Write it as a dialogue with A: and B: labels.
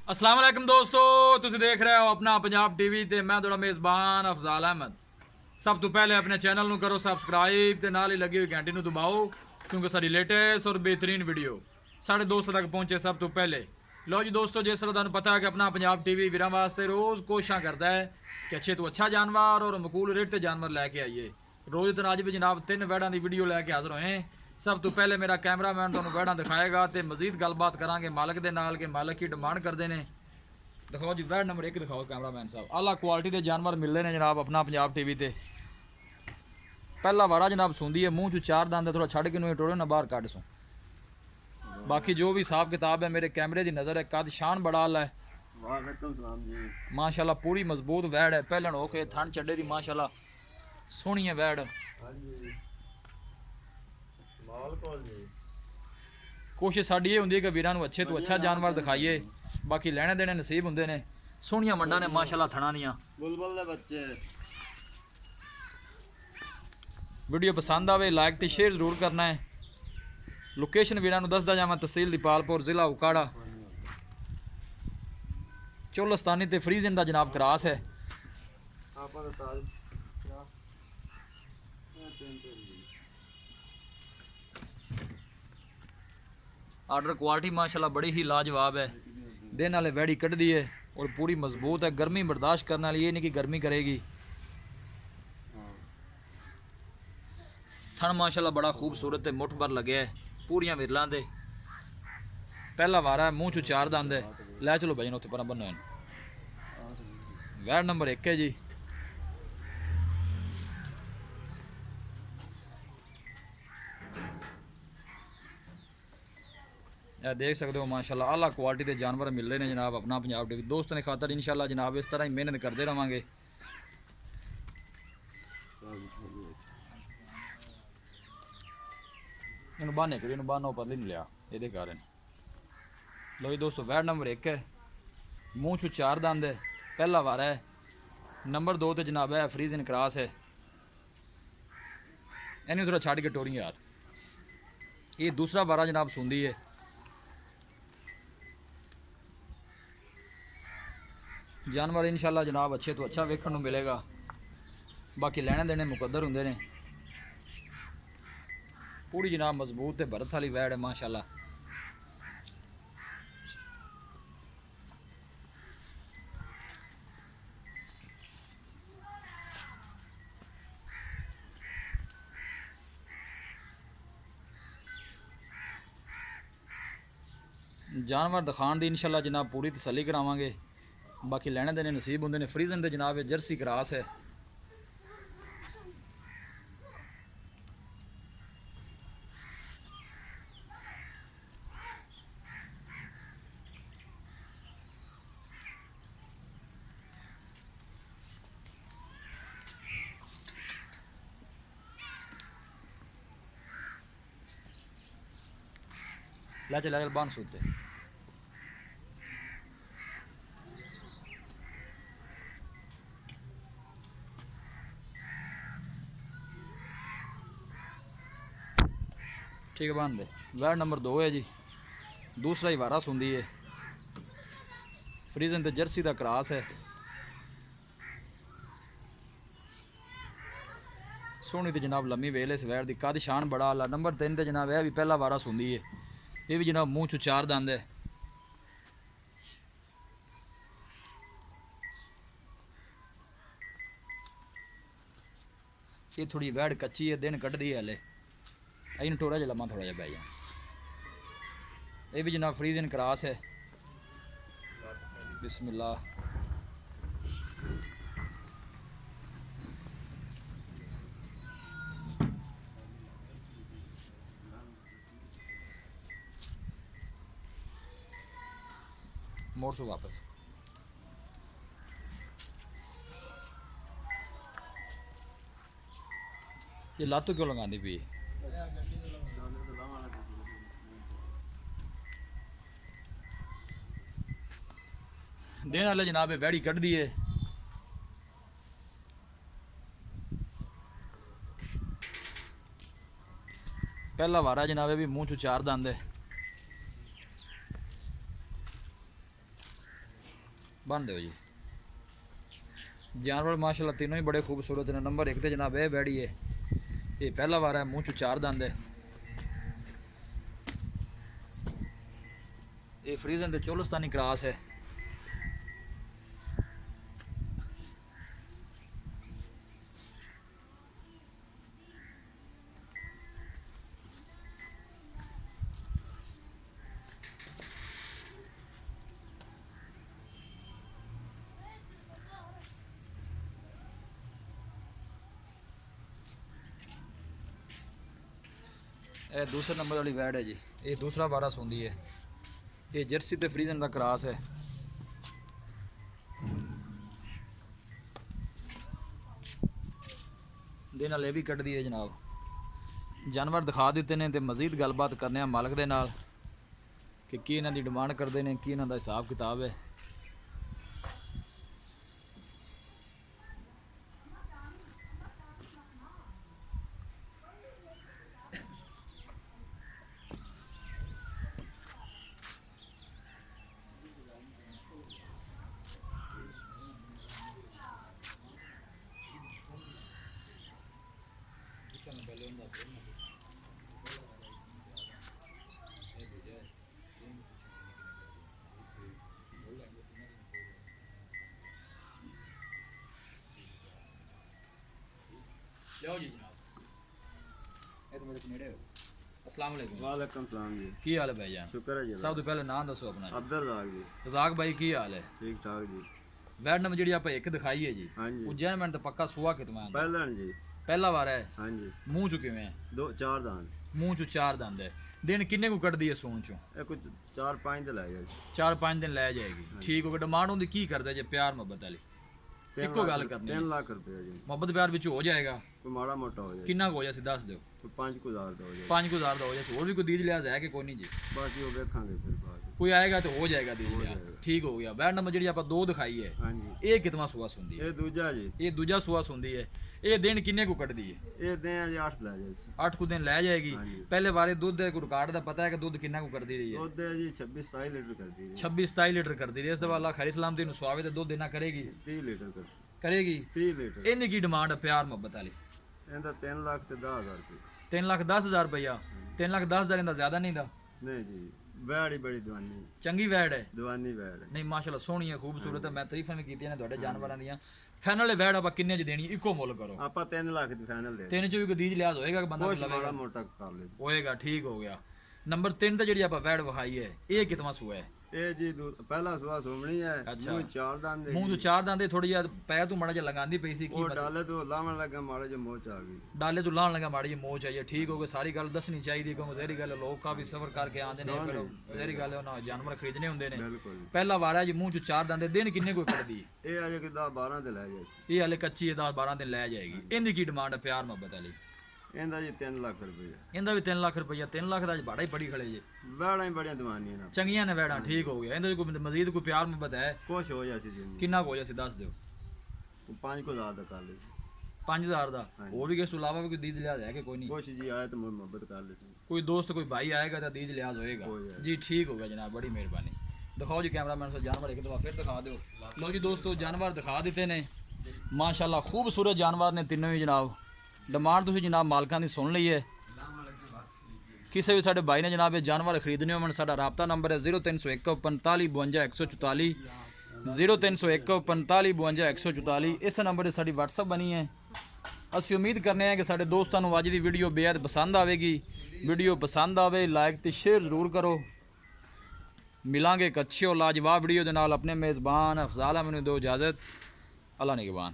A: अस्सलाम वालेकुम दोस्तों, तुसीं देख रहे हो अपना पंजाब टीवी ते मैं थोड़ा मेज़बान अफजाल अहमद। सब तो पहले अपने चैनल ਨੂੰ करो सबसक्राइब ते नाल ही लगी हुई घंटी ਨੂੰ दबाओ क्योंकि सारी लेटेस्ट और बेहतरीन वीडियो साढ़े दोस्तों तक पहुंचे सब तो पहले। लो जी दोस्तों, जिस तरह तुहानू पता है कि अपना पंजाब टीवी वीरां वास्ते रोज़ कोशिशां करता है कि अच्छे तो अच्छा जानवर और मकूल रेट ते जानवर लैके आइए। रोज़ दिन अज भी जनाब 3 वैड़ां की वीडियो लैके हाज़र होए। सब तो पहले मेरा कैमरामैन तुहानू वैड़ां दिखाएगा तो मजीद गलबात करांगे मालक के नाल के मालक की डिमांड करते हैं। दिखाओ जी वैड नंबर 1 दिखाओ कैमरामैन साहब। आला क्वालिटी के जानवर मिलते हैं जनाब अपना पंजाब टीवी ते। पहला वारा जनाब सूंदी है, मूँह चू 4 दंद थोड़ा छड़ के टोड़ो ना बाहर कट सो। बाकी जो भी हिसाब किताब है मेरे कैमरे की नज़र है, कद शान बड़ा आला है माशाल्लाह, पूरी मजबूत वैड है। पहलन हो के थन चड्डे की माशाल्लाह सोहनी है वैड। कोशिश साड़ी ये होंगी कि वीरां नू अच्छे तो अच्छा जानवर दिखाइए, बाकी लैने देने नसीब होंगे ने। सोहनिया मंडा ने माशाल्लाह थणा दियां।
B: बुलबुल दे बच्चे।
A: वीडियो पसंद आवे लाइक तो शेयर जरूर करना है। लोकेशन वीरां नू दसदा जावां, तहसील दीपालपुर जिला उकाड़ा, चोलस्तानी ते फ्रीजन दा जनाब क्रास है। आर्डर क्वालिटी माशाल्लाह बड़ी ही लाजवाब है। दिन वाले वैड़ी कढ़दी है और पूरी मजबूत है, गर्मी बर्दाश्त करने वाली, ये नहीं कि गर्मी करेगी। थन माशाल्लाह बड़ा खूबसूरत है, मुठ भर लगे है, पूरियां विरलां दे। पहला वारा है, मूँह चू 4 दंद है। लै चलो भाई उत्ते पर बनो वैड नंबर 1 है जी। देख सकते हो माशाल्लाह आला क्वालिटी के जानवर मिल रहे हैं जनाब अपना पंजाब टीवी दोस्तों ने खातर। इंशाल्लाह जनाब इस तरह ही मेहनत करते रहेंगे। इन बहाने करिए, बहाना उपर नहीं लिया ये कारण। लो जी दोस्तों, वैड नंबर 1 है, मूँह चू 4 दंद है, पहला वारा है। नंबर 2 तो जनाब है फ्रीजन क्रास है। इन्हें थोड़ा छड़ के टोरी यार। ये दूसरा वारा जनाब सूंदी है। जानवर इंशाल्लाह जनाब अच्छे तो अच्छा वेखण नूं मिलेगा, बाकी लैने देने मुकद्दर होंगे ने। पूरी जनाब मजबूत ते भरत वाली वैड है माशाल्लाह। जानवर दिखाण दी इंशाल्लाह जनाब पूरी तसल्ली करावांगे, बाकी लैने देने नसीब होंगे ने। फ्रीजन दे जनाब जर्सी क्रास है। ला चला बान सूते ठीक है बांध दे। वैड नंबर 2 है जी, दूसरा ही वारा सूंदी है। फ्रीजन ते जर्सी का क्रास है। सोहनी तो जनाब लम्मी वेल इस वैड की, कद शान बड़ा आला। नंबर 3 ते जनाब यह भी पहला वारा सूंदी है। ये भी जनाब मूँह चू 4 दंद है। ये थोड़ी वैड कच्ची है, दिन कटदी है हले। इन टोरा च लम्मा थोड़ा जहा पै जा। ये भी जनाब फ्रीजन क्रास है। बिस्मिल्लाह। मोड़ सो वापस। ये लातू क्यों लगाती पी? दिन वाले जनाब वैड़ी कढ़ दी है। पहला वारा जनाब भी मूँह चू 4 दंद है। बन दो जी। जानवर माशाल्लाह तीनों ही बड़े खूबसूरत ने। नंबर 1 ते जनाब ये बैड़ी है, ये पहला वार है, मुँह चो 4 दंद है। ये फ्रीजन ते चोलस्तानी क्रॉस है। ਇਹ दूसरे नंबर वाली वैड है जी, ये दूसरा वारा सूंदी है। ये जर्सी ते फ्रीजन का क्रॉस है। दिन वाले भी कट दी है जनाब। जानवर दिखा दिते ने ते मजीद गलबात करने मालक दे नाल कि की इन्हां दी डिमांड करते हैं, की इन्हां दा हिसाब किताब है। लो जी जनाब, ये तो मेरे को नेड़े हो। अस्सलाम वालेकुम।
B: वालेकुम सलाम जी।
A: की हाल है भाईजान?
B: शुक्र है जी।
A: सब तो पहले नाम दसो अपना।
B: अब्दुल रज़ाक जी।
A: रज़ाक भाई की हाल है?
B: ठीक ठाक जी।
A: वैड नंबर जी आप एक दिखाई है जी,
B: हाँ जी।
A: उज्जैन में तो पक्का सुआ कितना है?
B: पहलन जी।
A: पहला बार है।
B: हाँ जी।
A: मुंह चो किवें है?
B: 4 दान।
A: मुंह चो 4 दंद है। दिन किन्ने को कटदी है सून चो?
B: ये कुछ 4-5 दिन लग जाए।
A: 4-5 दिन लै जाएगी। ठीक हो गया। डिमांड होंदी की करदा जे प्यार मोहब्बत वाली? इको गल करनी।
B: 3 लाख रुपए जी।
A: मोहब्बत प्यार विच हो जाएगा?
B: कोई माड़ा मोटा हो जाए।
A: किन्ना हो जाए दस दियो।
B: 5,000 का हो जाए।
A: 5,000 का हो जाए। और भी कोई दीज लिहाज है कि कोई नहीं जी?
B: बाकी वो देखेंगे फिर बाद।
A: कोई आएगा तो हो जाएगा दीज लिहाज। ठीक हो गया। वैड नंबर जी आप 2 दिखाई है,
B: हाँ जी।
A: ये कितना सुआ सुंदी है?
B: ये दूजा जी।
A: ये दूजा सुआ सुंदी है। ये दिन किन्ने को कटदी है?
B: ये दें जी 8 ला जाए।
A: 8 को दिन लै जाएगी।
B: हाँ जी।
A: पहले बारे दूध को रिकॉर्ड का पता है कि दूध किन्ना को कर दी रही है?
B: वो दे जी 26-27 लीटर कर दी।
A: 26-27 लीटर कर दी रही है। इस दफा अल्लाह खैर सलामती नु स्वावे ते दूध देना करेगी।
B: 30 लीटर कर।
A: करेगी।
B: 30 लीटर।
A: इन्नी की डिमांड है प्यार मोहब्बत वाली?
B: इनका 3 लाख ते 10,000 रुपए।
A: 3,10,000 रुपया। 3,10,000 इंदा ज्यादा नहीं दा?
B: नहीं जी, बड़ी बड़ी दवानी।
A: चंगी वैड है?
B: दवानी बैड।
A: नहीं माशाल्लाह सोहनी है, खूबसूरत है। मैं तारीफां भी कीतियां ने तुहाडे जानवरां दियां। फाइनल वैड आप किन्ने च देनी? इको मुੱਲ करो।
B: ਆਪਾਂ 3 ਲੱਖ ਦੀ ਫਾਈਨਲ ਦੇ।
A: 3 ਚ ਵੀ ਗਦੀਜ ਲਿਆਜ਼ ਹੋਏਗਾ ਕਿ ਬੰਦਾ
B: ਕੁਛ
A: ਲਵੇਗਾ?
B: ਮਾੜਾ ਮੋਟਾ ਕਰ ਲੈ।
A: ਹੋਏਗਾ। ਠੀਕ ਹੋ ਗਿਆ। ਨੰਬਰ 3 ਤੇ ਜਿਹੜੀ ਆਪਾਂ ਵੈਡ ਵਿਖਾਈ ਹੈ, ਇਹ ਕਿਤਨਾ ਸੂਆ ਹੈ?
B: ਇਹ ਜੀ ਪਹਿਲਾ ਸੁਆ ਸੋਮਣੀ ਹੈ।
A: ਅੱਛਾ।
B: ਮੂੰਹ 4 ਦੰਦ।
A: ਮੂੰਹ ਤੋਂ 4 ਦੰਦੇ ਥੋੜੀ ਜਿਹਾ ਪੈ ਤੂੰ ਮਾੜਾ ਜਿਹਾ ਲਗਾਉਂਦੀ ਪਈ ਸੀ। ਕੀ
B: ਉਹ ਡਾਲੇ ਤੋਂ ਲਾਵਣ ਲੱਗਾ ਮਾੜੇ ਜਿਹਾ ਮੋਚ ਆ ਗਈ।
A: ਡਾਲੇ ਤੋਂ ਲਾਉਣ ਲੱਗਾ ਮਾੜੀ ਜਿਹੀ ਮੋਚ ਆਈ ਹੈ। ਠੀਕ ਹੋ ਗਿਆ। ਸਾਰੀ ਗੱਲ ਦੱਸਣੀ ਚਾਹੀਦੀ ਕਿਉਂਕਿ ਜ਼ਹਿਰੀ ਗੱਲ ਲੋਕ ਕਾਫੀ ਸਫਰ ਕਰਕੇ ਆਉਂਦੇ ਨੇ, ਫਿਰ ਜ਼ਹਿਰੀ ਗੱਲ ਉਹਨਾਂ ਜਾਨਵਰ ਖਰੀਦਣੇ ਹੁੰਦੇ ਨੇ।
B: ਬਿਲਕੁਲ।
A: ਪਹਿਲਾ ਵਾਰ ਹੈ ਜੀ, ਮੂੰਹ 'ਚ 4 ਦੰਦੇ। ਦਿਨ ਕਿੰਨੇ ਕੋਈ ਕੱਢਦੀ?
B: ਇਹ ਅਜੇ ਕਿ 10-12 ਤੇ ਲੈ ਜਾਏ।
A: ਇਹ ਹਲੇ ਕੱਚੀ ਹੈ, 10-12 ਦਿਨ ਲੈ ਜਾਏਗੀ। ਇਹਦੀ ਕੀ ਡਿਮਾਂਡ ਹੈ ਪਿਆਰ ਮੁਹੱਬਤ ਵਾਲੀ?
B: ਇਹਦਾ ਜੀ 3 ਲੱਖ ਰੁਪਏ।
A: ਇਹਦਾ ਵੀ 3 ਲੱਖ ਰੁਪਈਆ। 3 ਲੱਖ ਦਾ ਭਾੜਾ ਹੀ ਬੜੀ ਖੜੇ ਜੇ।
B: ਵੈੜਾਂ ਹੀ ਬੜੀਆਂ ਦਵਾਨੀਆਂ ਨੇ।
A: ਚੰਗੀਆਂ ਨੇ ਵੈੜਾਂ। ਠੀਕ ਹੋ ਗਿਆ। ਇਹਦੇ ਕੋਈ ਮਜ਼ੀਦ ਕੋਈ ਪਿਆਰ ਮੁਹੱਬਤ ਹੈ?
B: ਕੁਛ ਹੋ ਜਾਸੀ ਜੀ।
A: ਕਿੰਨਾ ਕੁ ਹੋ ਜਾਸੀ ਦੱਸ ਦਿਓ।
B: 5,000 ਦਾ ਕਰ ਲੈ।
A: 5,000 ਦਾ? ਹੋਰ ਵੀ ਇਸ ਤੋਂ ਇਲਾਵਾ ਵੀ ਕੋਈ ਦੀਦ ਲਿਹਾਜ਼ ਹੈ ਕਿ ਕੋਈ ਨਹੀਂ?
B: ਕੁਛ ਜੀ ਆਇਆ ਤਾਂ ਮੁਹੱਬਤ ਕਰ ਲੈ।
A: ਕੋਈ ਦੋਸਤ ਕੋਈ ਭਾਈ ਆਏਗਾ ਤਾਂ ਦੀਦ ਲਿਹਾਜ਼ ਹੋਏਗਾ ਜੀ। ਠੀਕ ਹੋ ਗਿਆ ਜਨਾਬ, ਬੜੀ ਮਿਹਰਬਾਨੀ। ਦਿਖਾਓ ਜੀ कैमरामैन से जानवर एक दफ़ा फिर दिखा दो। लो जी दोस्तों, जानवर दिखा दिते ने माशाल्लाह, खूबसूरत जानवर ने तीनों ही जनाब। डिमांड तुसीं जनाब मालकां दी सुन लई है। किसी भी साडे भाई ने जनाब ये जानवर खरीदने होवन, साडा राबता नंबर है 0301 45 52 144 0301 45 52 144। इस नंबर से साडी WhatsApp बनी है। ਅਸੀਂ ਉਮੀਦ ਕਰਨੇ ਆ ਕਿ ਸਾਡੇ ਦੋਸਤਾਂ ਨੂੰ ਅੱਜ ਦੀ ਵੀਡੀਓ ਬੇहद ਪਸੰਦ ਆਵੇਗੀ। ਵੀਡੀਓ ਪਸੰਦ ਆਵੇ ਲਾਈਕ ਤੇ ਸ਼ੇਅਰ ਜ਼ਰੂਰ ਕਰੋ। ਮਿਲਾਂਗੇ ਇੱਕ ਅੱਛੀ ਔਰ ਲਾਜਵਾਬ ਵੀਡੀਓ ਦੇ ਨਾਲ। ਆਪਣੇ ਮੇਜ਼ਬਾਨ ਅਫਜ਼ਾਲ ਅਹਿਮਦ ਨੂੰ ਦਿਓ ਇਜਾਜ਼ਤ। ਅੱਲਾ ਨਿਗਹਿਬਾਨ।